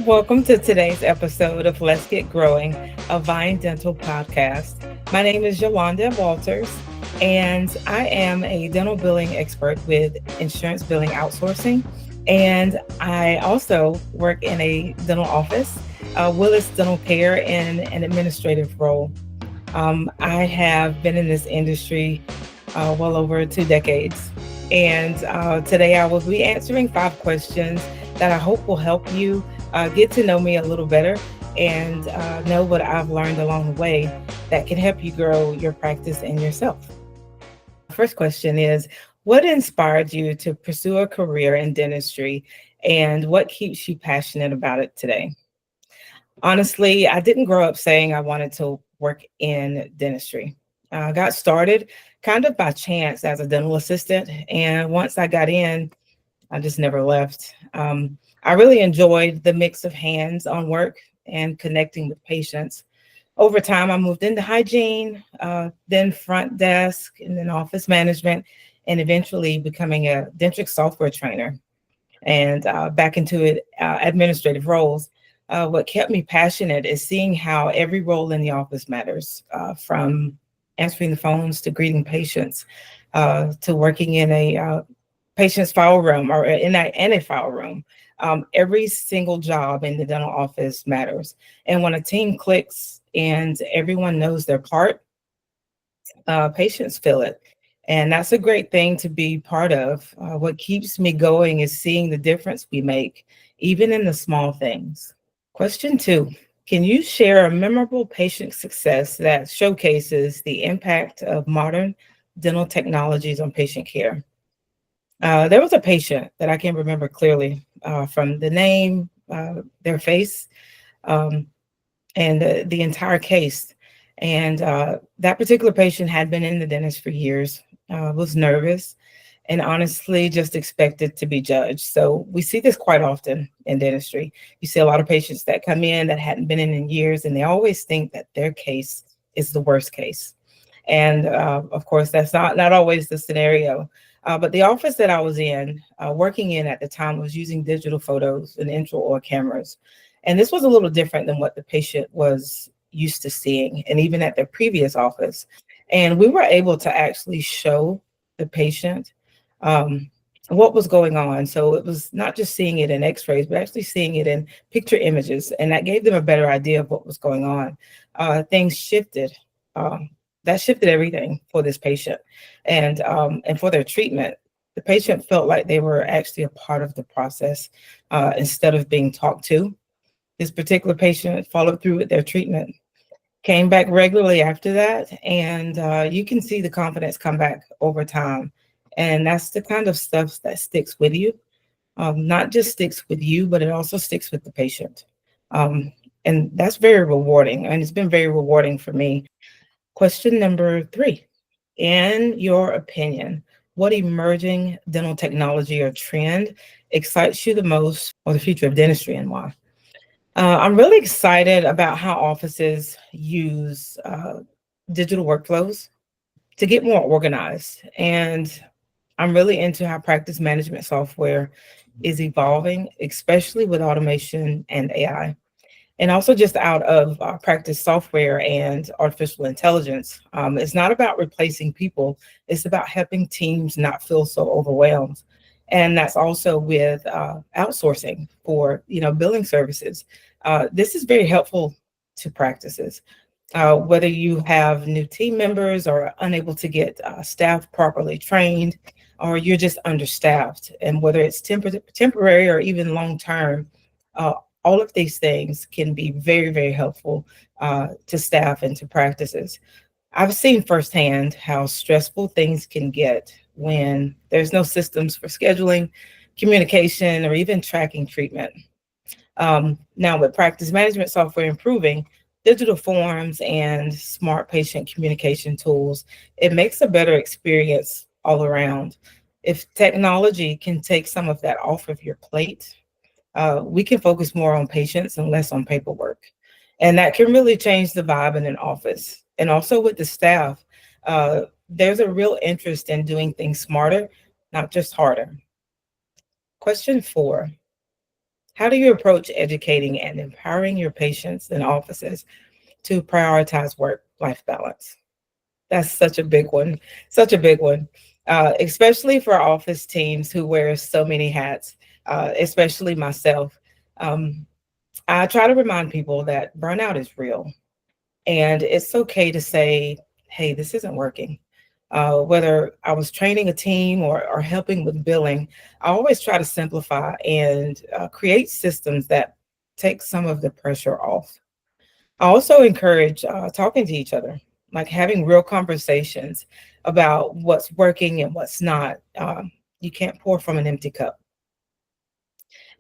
Welcome to today's episode of Let's Get Growing, a Vine Dental podcast. My name is Yolanda Walters, and I am a dental billing expert with insurance billing outsourcing. And I also work in a dental office, Willis Dental Care, in an administrative role. I have been in this industry well over 2 decades. And today I will be answering 5 questions that I hope will help you get to know me a little better and know what I've learned along the way that can help you grow your practice and yourself. First question is, what inspired you to pursue a career in dentistry and what keeps you passionate about it today? Honestly, I didn't grow up saying I wanted to work in dentistry. I got started kind of by chance as a dental assistant. And once I got in, I just never left. I really enjoyed the mix of hands on work and connecting with patients. Over time, I moved into hygiene, then front desk, and then office management, and eventually becoming a dentric software trainer and back into administrative roles. What kept me passionate is seeing how every role in the office matters, from answering the phones to greeting patients, to working in a patient's file room or in a file room. Every single job in the dental office matters. And when a team clicks and everyone knows their part, patients feel it. And that's a great thing to be part of. What keeps me going is seeing the difference we make, even in the small things. Question 2. Can you share a memorable patient success that showcases the impact of modern dental technologies on patient care? There was a patient that I can remember clearly from the name, their face, um, and the entire case. And that particular patient had been in the dentist for years, was nervous, and honestly just expected to be judged. So we see this quite often in dentistry. You see a lot of patients that come in that hadn't been in years, and they always think that their case is the worst case. And of course, that's not always the scenario. But the office that I was in, working in at the time, was using digital photos and intraoral cameras. And this was a little different than what the patient was used to seeing, and even at their previous office. And we were able to actually show the patient um, what was going on. So it was not just seeing it in x-rays, but actually seeing it in picture images. And that gave them a better idea of what was going on. Things shifted. Um, that shifted everything for this patient and for their treatment. The patient felt like they were actually a part of the process instead of being talked to. This particular patient followed through with their treatment, came back regularly after that, and you can see the confidence come back over time. And that's the kind of stuff that sticks with you. Not just sticks with you, but it also sticks with the patient. Um, and that's very rewarding, and it's been very rewarding for me. Question number 3. In your opinion, what emerging dental technology or trend excites you the most for the future of dentistry and why? I'm really excited about how offices use digital workflows to get more organized. And I'm really into how practice management software is evolving, especially with automation and AI. And also just out of practice software and artificial intelligence. It's not about replacing people, it's about helping teams not feel so overwhelmed. And that's also with outsourcing for billing services. This is very helpful to practices. Whether you have new team members or unable to get staff properly trained, or you're just understaffed, and whether it's temporary or even long term, uh, all of these things can be very, very helpful to staff and to practices. I've seen firsthand how stressful things can get when there's no systems for scheduling, communication, or even tracking treatment. Now, with practice management software improving, digital forms and smart patient communication tools, it makes a better experience all around. If technology can take some of that off of your plate, we can focus more on patients and less on paperwork. And that can really change the vibe in an office. And also with the staff, there's a real interest in doing things smarter, not just harder. Question 4. How do you approach educating and empowering your patients and offices to prioritize work life balance? That's such a big one, such a big one, especially for office teams who wear so many hats, especially myself. Um, I try to remind people that burnout is real and it's okay to say, hey, this isn't working. Whether I was training a team or helping with billing, I always try to simplify and create systems that take some of the pressure off. I also encourage talking to each other, like having real conversations about what's working and what's not. You can't pour from an empty cup.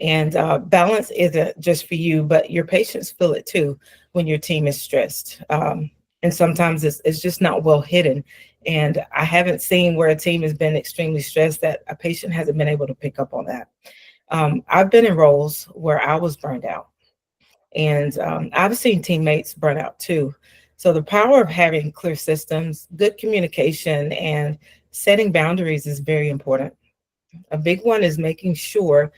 And balance isn't just for you, but your patients feel it too when your team is stressed. And sometimes it's just not well hidden. And I haven't seen where a team has been extremely stressed that a patient hasn't been able to pick up on that. I've been in roles where I was burned out, and I've seen teammates burn out too. So the power of having clear systems, good communication, and setting boundaries is very important. A big one is making sure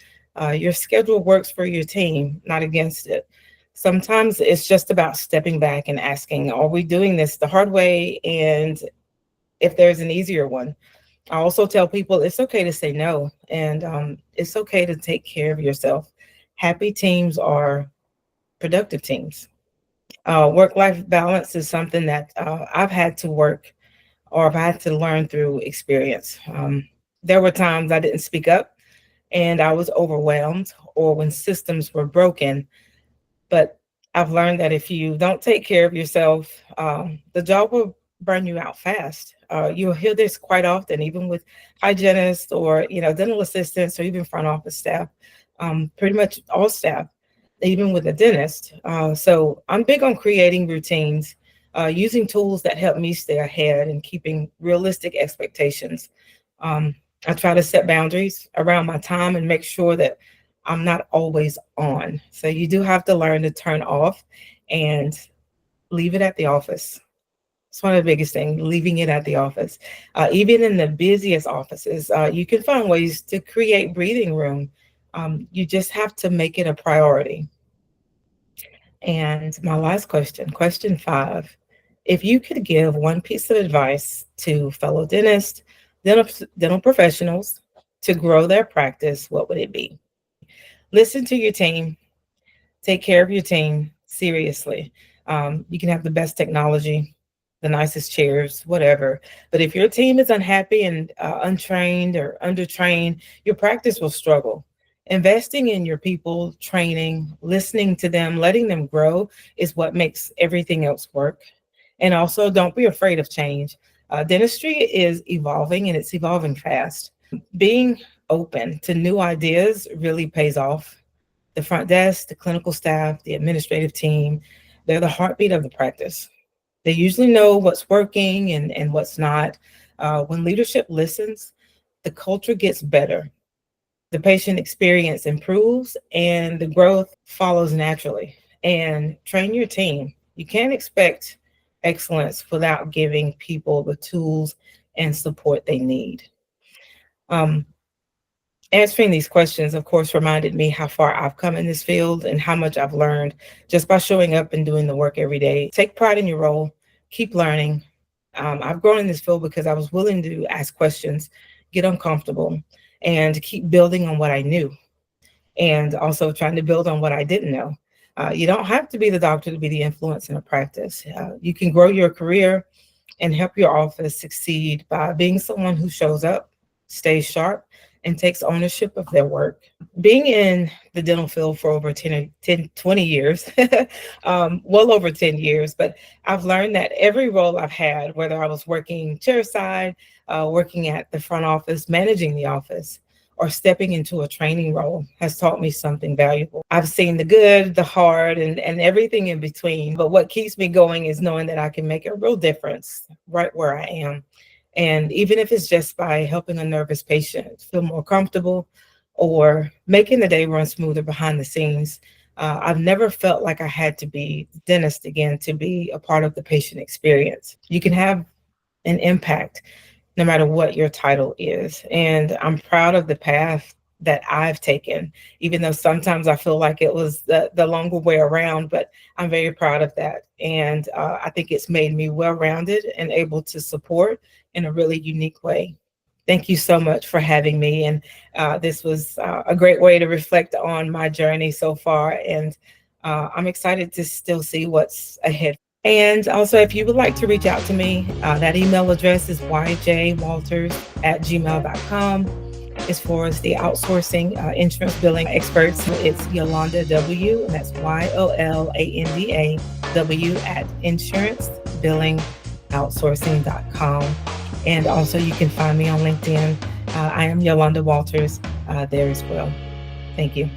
your schedule works for your team, not against it. Sometimes it's just about stepping back and asking, are we doing this the hard way? And if there's an easier one, I also tell people it's okay to say no, and it's okay to take care of yourself. Happy teams are productive teams. Work life balance is something that I've had to work or I've had to learn through experience. There were times I didn't speak up and I was overwhelmed, or when systems were broken. But I've learned that if you don't take care of yourself, the job will burn you out fast. You'll hear this quite often, even with hygienists or dental assistants or even front office staff. Pretty much all staff, even with a dentist. So I'm big on creating routines, using tools that help me stay ahead and keeping realistic expectations. Um, I try to set boundaries around my time and make sure that I'm not always on. So you do have to learn to turn off and leave it at the office. It's one of the biggest things, leaving it at the office. Even in the busiest offices, you can find ways to create breathing room. You just have to make it a priority. And my last question, question 5. If you could give one piece of advice to fellow dentists, dental, dental professionals to grow their practice, what would it be? Listen to your team, take care of your team seriously. You can have the best technology, the nicest chairs, whatever. But if your team is unhappy and untrained or undertrained, your practice will struggle. Investing in your people, training, listening to them, letting them grow is what makes everything else work. And also, don't be afraid of change. Dentistry is evolving and it's evolving fast. Being open to new ideas really pays off. The front desk, the clinical staff, the administrative team, they're the heartbeat of the practice. They usually know what's working and what's not. When leadership listens, the culture gets better. The patient experience improves and the growth follows naturally. And train your team. You can't expect excellence without giving people the tools and support they need. Um, Answering these questions, of course, reminded me how far I've come in this field and how much I've learned just by showing up and doing the work every day. Take pride in your role, keep learning. I've grown in this field because I was willing to ask questions, get uncomfortable, and keep building on what I knew and also trying to build on what I didn't know. You don't have to be the doctor to be the influence in a practice. You can grow your career and help your office succeed by being someone who shows up, stays sharp, and takes ownership of their work. Being in the dental field for over 20 years, well over 10 years, but I've learned that every role I've had, whether I was working chairside, working at the front office, managing the office, or stepping into a training role has taught me something valuable. I've seen the good, the hard, and everything in between. But what keeps me going is knowing that I can make a real difference right where I am. And even if it's just by helping a nervous patient feel more comfortable or making the day run smoother behind the scenes, I've never felt like I had to be dentist again to be a part of the patient experience. You can have an impact no matter what your title is. And I'm proud of the path that I've taken, even though sometimes I feel like it was the longer way around, but I'm very proud of that. And I think it's made me well rounded and able to support in a really unique way. Thank you so much for having me. And this was a great way to reflect on my journey so far. And I'm excited to still see what's ahead. And also, if you would like to reach out to me, that email address is yjwalters@gmail.com. As far as the outsourcing insurance billing experts, it's Yolanda W, and that's YOLANDA W at insurancebillingoutsourcing.com. And also, you can find me on LinkedIn. I am Yolanda Walters there as well. Thank you.